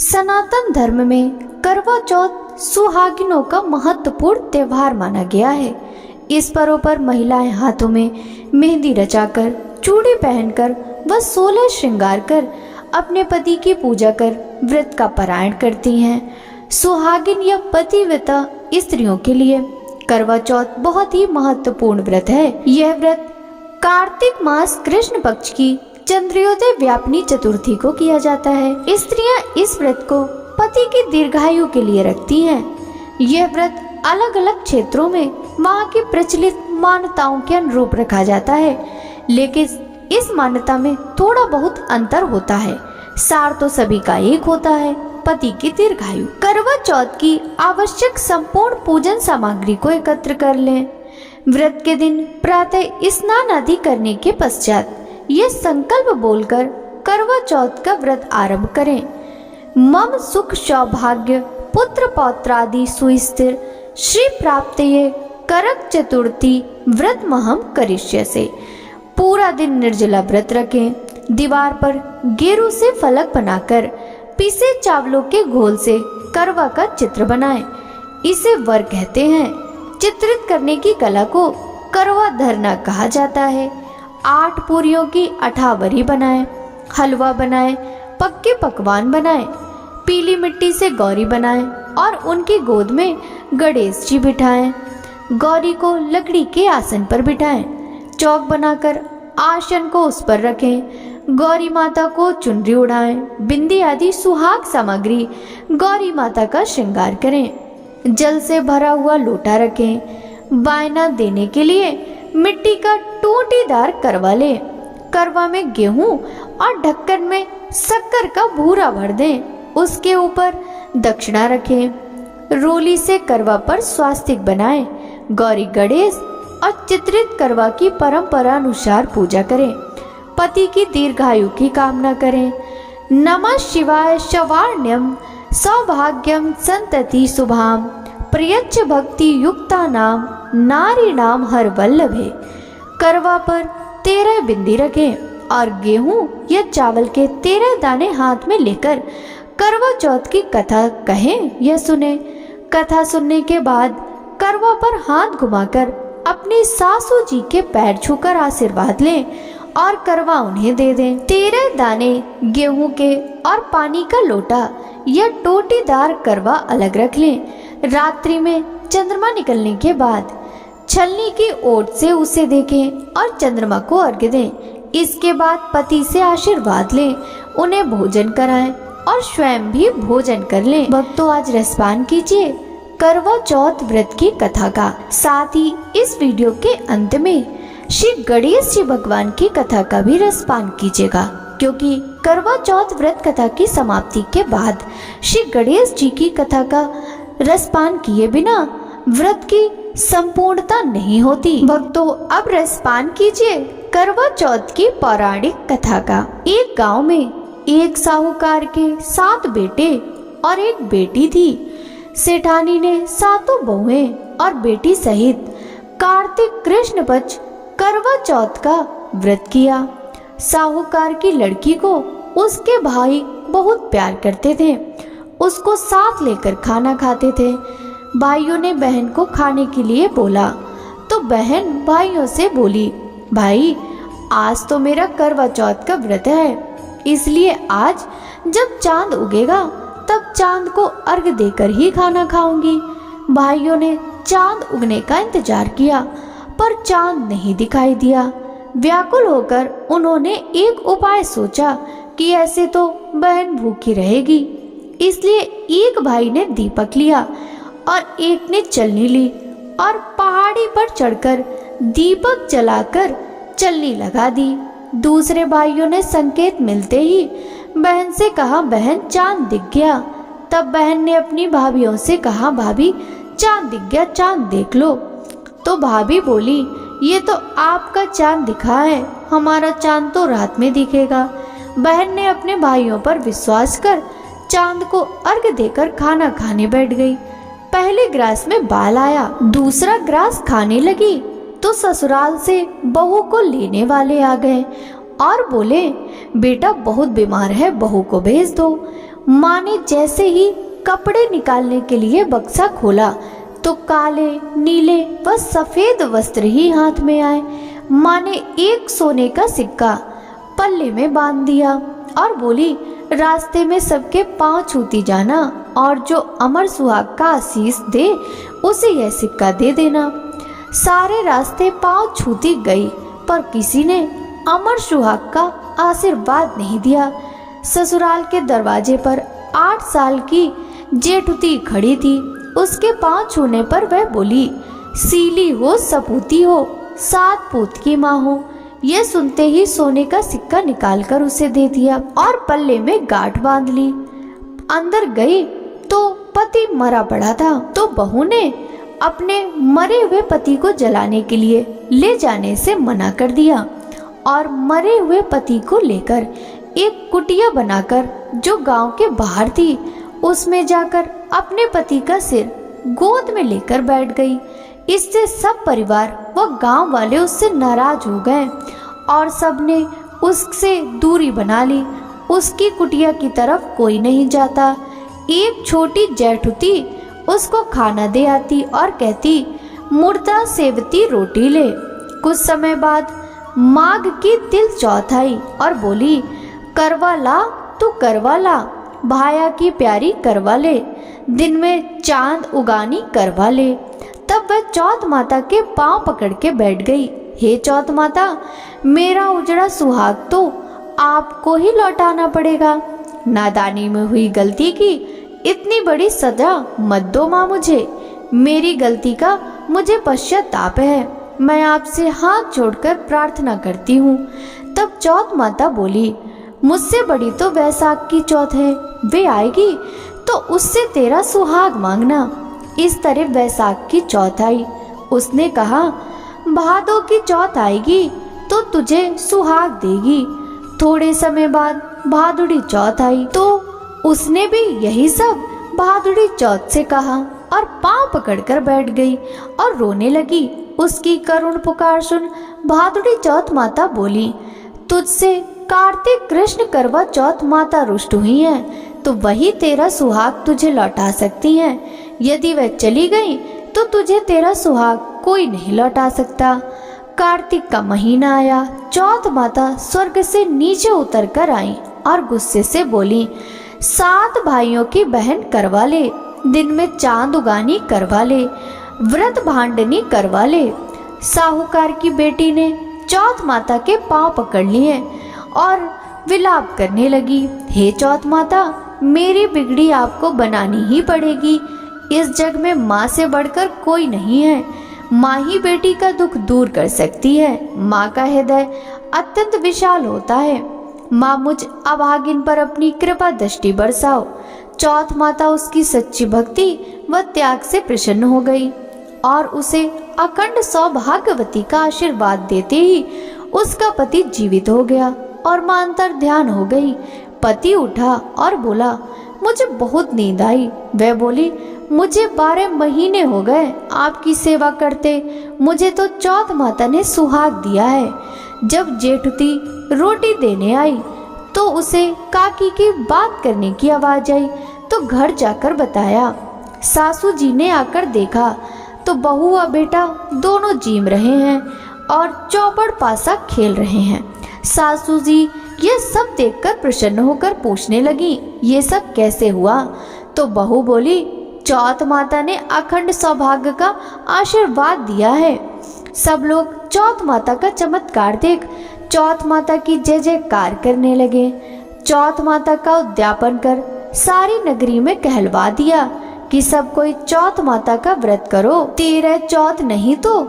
सनातन धर्म में करवा चौथ सुहागिनों का महत्वपूर्ण त्योहार माना गया है। इस पर्व पर महिलाएं हाथों में मेहंदी रचाकर, चूड़ी पहनकर व 16 श्रृंगार कर अपने पति की पूजा कर व्रत का पारायण करती हैं। सुहागिन या पतिव्रता स्त्रियों के लिए करवा चौथ बहुत ही महत्वपूर्ण व्रत है। यह व्रत कार्तिक मास कृष्ण पक्ष की चंद्रोदय व्यापिनी चतुर्थी को किया जाता है। स्त्रियां इस व्रत को पति की दीर्घायु के लिए रखती हैं। यह व्रत अलग अलग क्षेत्रों में वहाँ की प्रचलित मान्यताओं के अनुरूप रखा जाता है, लेकिन इस मान्यता में थोड़ा बहुत अंतर होता है। सार तो सभी का एक होता है, पति की दीर्घायु। करवा चौथ की आवश्यक संपूर्ण पूजन सामग्री को एकत्र कर लें। व्रत के दिन प्रातः स्नान आदि करने के पश्चात यह संकल्प बोलकर करवा चौथ का व्रत आरंभ करें। मम सुख सौभाग्य पुत्र पौत्रादि सुस्थिर श्री प्राप्तये करक चतुर्थी व्रत महम करिष्यसे। पूरा दिन निर्जला व्रत रखें। दीवार पर गेरू से फलक बनाकर पीसे चावलों के घोल से करवा का चित्र बनाएं। इसे वर कहते हैं। चित्रित करने की कला को करवा धरना कहा जाता है। 8 पूरियों की अठावरी बनाएं, हलवा बनाएं, पक्के पकवान बनाएं, पीली मिट्टी से गौरी बनाएं और उनकी गोद में गणेश जी बिठाएं। गौरी को लकड़ी के आसन पर बिठाएं। चौक बनाकर आसन को उस पर रखें। गौरी माता को चुनरी उड़ाएं। बिंदी आदि सुहाग सामग्री गौरी माता का श्रृंगार करें। जल से भरा हुआ लोटा रखें। बायना देने के लिए मिट्टी का टूटीदार करवा लें। करवा में गेहूं और ढक्कन में शक्कर का भूरा भर दें। उसके ऊपर दक्षिणा रखें। रोली से करवा पर स्वास्तिक बनाएं। गौरी गणेश और चित्रित करवा की परंपरा अनुसार पूजा करें। पति की दीर्घायु की कामना करें। नमः शिवाय शवार्ण्यम सौभाग्यम संतति शुभाम प्रियच्छ भक्ति युक्ता नाम नारी नाम हर वल्लभे। करवा पर 13 बिंदी रखें और गेहूं या चावल के 13 दाने हाथ में लेकर करवा चौथ की कथा कहें या सुने। कथा सुनने के बाद करवा पर हाथ घुमाकर अपनी सासू जी के पैर छूकर आशीर्वाद लें और करवा उन्हें दे दें। 13 दाने गेहूं के और पानी का लोटा या टोटीदार करवा अलग रख लें। रात्रि में चंद्रमा निकलने के बाद छलनी की ओट से उसे देखें और चंद्रमा को अर्घ्य दें। इसके बाद पति से आशीर्वाद लें, उन्हें भोजन कराएं और स्वयं भी भोजन कर लें। भक्तों, आज रसपान कीजिए करवा चौथ व्रत की कथा का। साथ ही इस वीडियो के अंत में श्री गणेश जी भगवान की कथा का भी रसपान कीजिएगा, क्योंकि करवा चौथ व्रत कथा की समाप्ति के बाद श्री गणेश जी की कथा का रसपान किए बिना व्रत की संपूर्णता नहीं होती। भक्तों, अब रसपान कीजिए करवा चौथ की पौराणिक कथा का। एक गांव में एक साहूकार के 7 बेटे और एक बेटी थी। सेठानी ने 7 बहुएं और बेटी सहित कार्तिक कृष्ण पक्ष करवा चौथ का व्रत किया। साहूकार की लड़की को उसके भाई बहुत प्यार करते थे। उसको साथ लेकर खाना खाते थे। भाइयों ने बहन को खाने के लिए बोला तो बहन भाइयों से बोली, भाई आज तो मेरा करवा चौथ का व्रत है, इसलिए आज जब चांद उगेगा तब चांद को अर्घ देकर ही खाना खाऊंगी। भाइयों ने चांद उगने का इंतजार किया पर चांद नहीं दिखाई दिया। व्याकुल होकर उन्होंने एक उपाय सोचा कि ऐसे तो बहन भूखी रहेगी। इसलिए एक भाई ने दीपक लिया और एक ने चलनी ली और पहाड़ी पर चढ़कर दीपक जलाकर चलनी लगा दी। दूसरे भाइयों ने संकेत मिलते ही बहन से कहा, बहन चांद दिख गया। तब बहन ने अपनी भाभियों से कहा, भाभी चांद दिख गया, चांद देख लो। तो भाभी बोली, ये तो आपका चांद दिखा है, हमारा चांद तो रात में दिखेगा। बहन ने अपने भाइयों पर विश्वास कर चांद को अर्घ देकर खाना खाने बैठ गई। पहले ग्रास में बाल आया, दूसरा ग्रास खाने लगी तो ससुराल से बहू को लेने वाले आ गए और बोले, बेटा बहुत बीमार है, बहू को भेज दो। माँ ने जैसे ही कपड़े निकालने के लिए बक्सा खोला तो काले, नीले व सफेद वस्त्र ही हाथ में आए। माँ ने एक सोने का सिक्का पल्ले में बांध दिया और बोली, रास्ते में सबके पांव छूती जाना और जो अमर सुहाग का आशीष दे उसे यह सिक्का दे देना। सारे रास्ते पांव छूती गई पर किसी ने अमर सुहाग का आशीर्वाद नहीं दिया। ससुराल के दरवाजे पर 8 साल की जेठुती खड़ी थी। उसके पांव छूने पर वह बोली, सीली हो सपूती हो, 7 पूत की माँ हो। यह सुनते ही सोने का सिक्का निकालकर उसे दे दिया और पल्ले में गांठ बांध ली। अंदर गई तो पति मरा पड़ा था, तो बहू ने अपने मरे हुए पति को जलाने के लिए ले जाने से मना कर दिया और मरे हुए पति को लेकर एक कुटिया बनाकर जो गांव के बाहर थी उसमें जाकर अपने पति का सिर गोद में लेकर बैठ गई। इससे सब परिवार व गांव वाले उससे नाराज हो गए और सबने उससे दूरी बना ली। उसकी कुटिया की तरफ कोई नहीं जाता। एक छोटी जेठुती उसको खाना दे आती और कहती, मुर्दा सेवती रोटी ले। कुछ समय बाद माघ की तिल चौथ आई और बोली, करवा ला तू करवा ला, भाया की प्यारी करवा ले, दिन में चांद उगानी करवा ले। तब वह चौथ माता के पांव पकड़ के बैठ गई। हे चौथ माता, मेरा उजड़ा सुहाग तो आपको ही लौटाना पड़ेगा। नादानी में हुई गलती की इतनी बड़ी सजा मत दो माँ मुझे। मेरी गलती का मुझे पश्चाताप है। मैं आपसे हाथ जोड़कर प्रार्थना करती हूँ। तब चौथ माता बोली, मुझसे बड़ी तो वैशाख की चौथ है, वे आएगी तो उससे तेरा सुहाग मांगना। इस तरह वैशाख की चौथ आई। उसने कहा, भादों की चौथ आएगी तो तुझे सुहाग देगी। थोड़े समय बाद भादुड़ी चौथ आई तो उसने भी यही सब भादुड़ी चौथ से कहा और पांव पकड़कर बैठ गई और रोने लगी। उसकी करुण पुकार सुन भादुड़ी चौथ माता बोली, तुझसे कार्तिक कृष्ण करवा चौथ माता रुष्ट हुई है तो वही तेरा सुहाग तुझे लौटा सकती हैं। यदि वह चली गई तो तुझे तेरा सुहाग कोई नहीं लौटा सकता। कार्तिक का महीना आया। चौथ माता स्वर्ग से नीचे उतर कर आई और गुस्से से बोली, 7 भाइयों की बहन करवा ले, दिन में चांद उगानी करवा ले, व्रत भांडनी करवा ले। साहूकार की बेटी ने चौथ माता के पांव पकड़ लिए और विलाप करने लगी, हे चौथ माता, मेरी बिगड़ी आपको बनानी ही पड़ेगी। इस जग में माँ से बढ़कर कोई नहीं है। माँ ही बेटी का दुख दूर कर सकती है। माँ का हृदय अत्यंत विशाल होता है। माँ मुझ अभागिन पर अपनी कृपा दृष्टि बरसाओ। चौथ माता उसकी सच्ची भक्ति व त्याग से प्रसन्न हो गई और उसे अखंड सौभाग्यवती का आशीर्वाद देते ही उसका पति जीवित हो गया और मां अंतर ध्यान हो गई। पति उठा और बोला, मुझे बहुत नींद आई। वह बोली, मुझे 12 महीने हो गए आपकी सेवा करते, मुझे तो चौथ माता ने सुहाग दिया है। जब जेठुती रोटी देने आई तो उसे काकी की बात करने की आवाज आई तो घर जाकर बताया। सासू जी ने आकर देखा तो बहू व बेटा दोनों जीम रहे हैं और चौपड़ पासा खेल रहे हैं। सासू जी ये सब देखकर प्रसन्न होकर पूछने लगी, ये सब कैसे हुआ? तो बहू बोली, चौथ माता ने अखंड सौभाग्य का आशीर्वाद दिया है। सब लोग चौथ माता का चमत्कार देख चौथ माता की जय जयकार करने लगे। चौथ माता का उद्यापन कर सारी नगरी में कहलवा दिया कि सब कोई चौथ माता का व्रत करो। 13 चौथ नहीं तो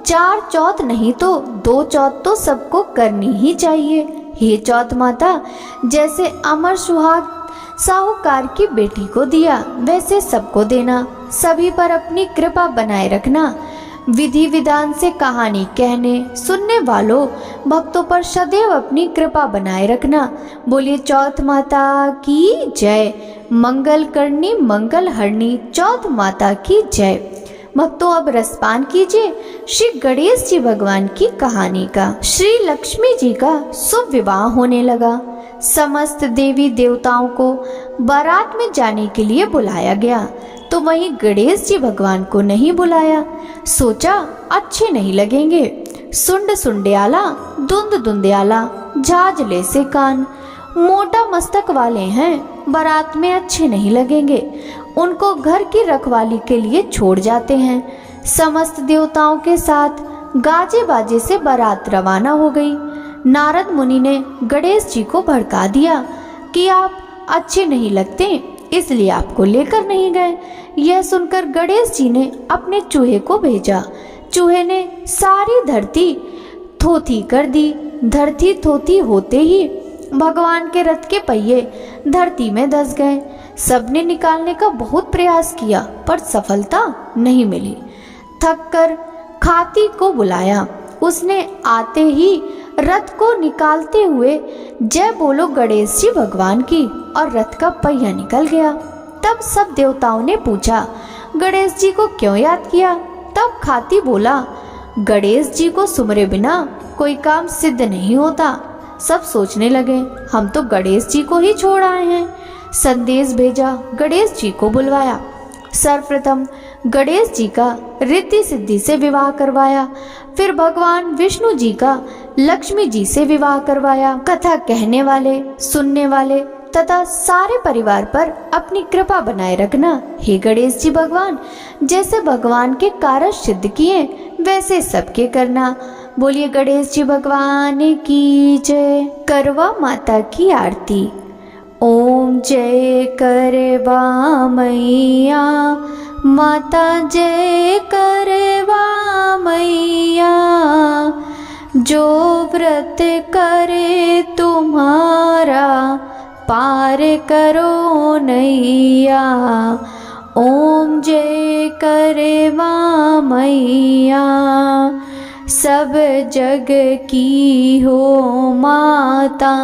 4 चौथ नहीं तो 2 चौथ तो सबको करनी ही चाहिए। हे चौथ माता, जैसे अमर सुहाग साहूकार की बेटी को दिया वैसे सबको देना। सभी पर अपनी कृपा बनाए रखना। विधि विधान से कहानी कहने सुनने वालों भक्तों पर सदैव अपनी कृपा बनाए रखना। बोलिए चौथ माता की जय। मंगल करनी मंगल हरणी चौथ माता की जय। भक्तों अब रसपान कीजिए श्री गणेश जी भगवान की कहानी का। श्री लक्ष्मी जी का शुभ विवाह होने लगा। समस्त देवी देवताओं को बारात में जाने के लिए बुलाया गया, तो वहीं गणेश जी भगवान को नहीं बुलाया। सोचा अच्छे नहीं लगेंगे, सुंड सुंडियाला, धुंध धुंधियाला, झाजले से कान, मोटा मस्तक वाले हैं, बारात में अच्छे नहीं लगेंगे, उनको घर की रखवाली के लिए छोड़ जाते हैं। समस्त देवताओं के साथ गाजे बाजे से बारात रवाना हो गई। नारद मुनि ने गणेश जी को भड़का दिया कि आप अच्छे नहीं लगते, इसलिए आपको लेकर नहीं गए। यह सुनकर गणेश जी ने अपने चूहे को भेजा। चूहे ने सारी धरती थोथी कर दी। धरती थोथी होते ही भगवान के रथ के पहिए धरती में धंस गए। सबने निकालने का बहुत प्रयास किया पर सफलता नहीं मिली। थक कर खाती को बुलाया। उसने आते ही रथ को निकालते हुए जय बोलो गणेश जी भगवान की, और रथ का पहिया निकल गया। तब सब देवताओं ने पूछा गणेश जी को क्यों याद किया। तब खाती बोला गणेश जी को सुमरे बिना कोई काम सिद्ध नहीं होता। सब सोचने लगे हम तो गणेश जी को ही छोड़ आए हैं। संदेश भेजा, गणेश जी को बुलवाया। सर्वप्रथम गणेश जी का रिद्धि सिद्धि से विवाह करवाया। फिर भगवान विष्णु जी का लक्ष्मी जी से विवाह करवाया। कथा कहने वाले, सुनने वाले तथा सारे परिवार पर अपनी कृपा बनाए रखना हे गणेश जी भगवान। जैसे भगवान के कार्य सिद्ध किए वैसे सबके करना। बोलिए गणेश जी भगवान की जय। करवा माता की आरती। ओम जय करवा मैया, माता जय करवा मैया। जो व्रत करे तुम्हारा पार करो नैया। ओम जय करवा मैया। सब जग की हो माता,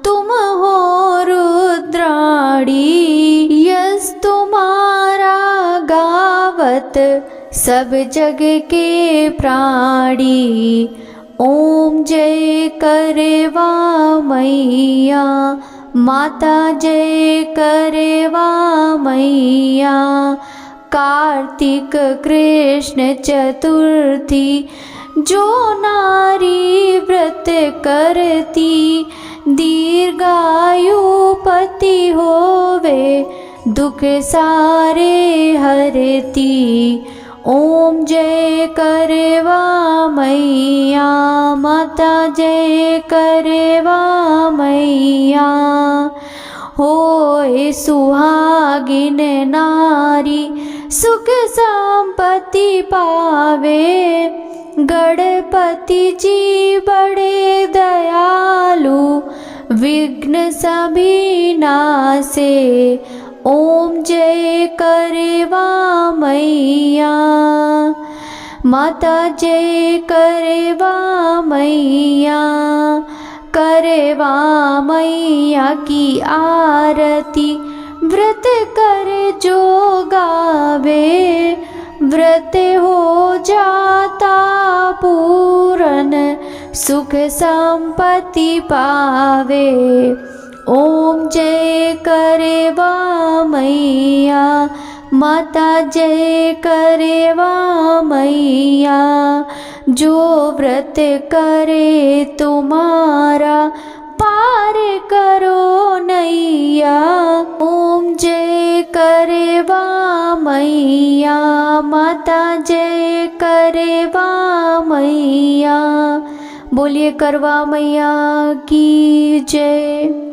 तुम हो रुद्राणी। यस तुम्हारा गावत सब जग के प्राणी। ओम जय करवा मैया, माता जय करवा मैया। कार्तिक कृष्ण चतुर्थी जो नारी व्रत करती, दीर्घायु पति होवे दुख सारे हरती। ओम जय करवा मैया, माता जय करवा मैया। होए सुहागिन नारी सुख संपत्ति पावे। गणपति जी बड़े दयालु विघ्न सभी नासे। ओम जय करवा मैया, माता जय करवा मैया। करवा मैया की आरती व्रत करे जो गावे। व्रत हो जाता पूरन सुख संपत्ति पावे। ओम जय करवा मैया, माता जय करवा मैया। जो व्रत करे तुम्हारा पार करो नैया। ओम जय करवा मैया, माता जय करवा मैया। बोलिए करवा मैया की जय।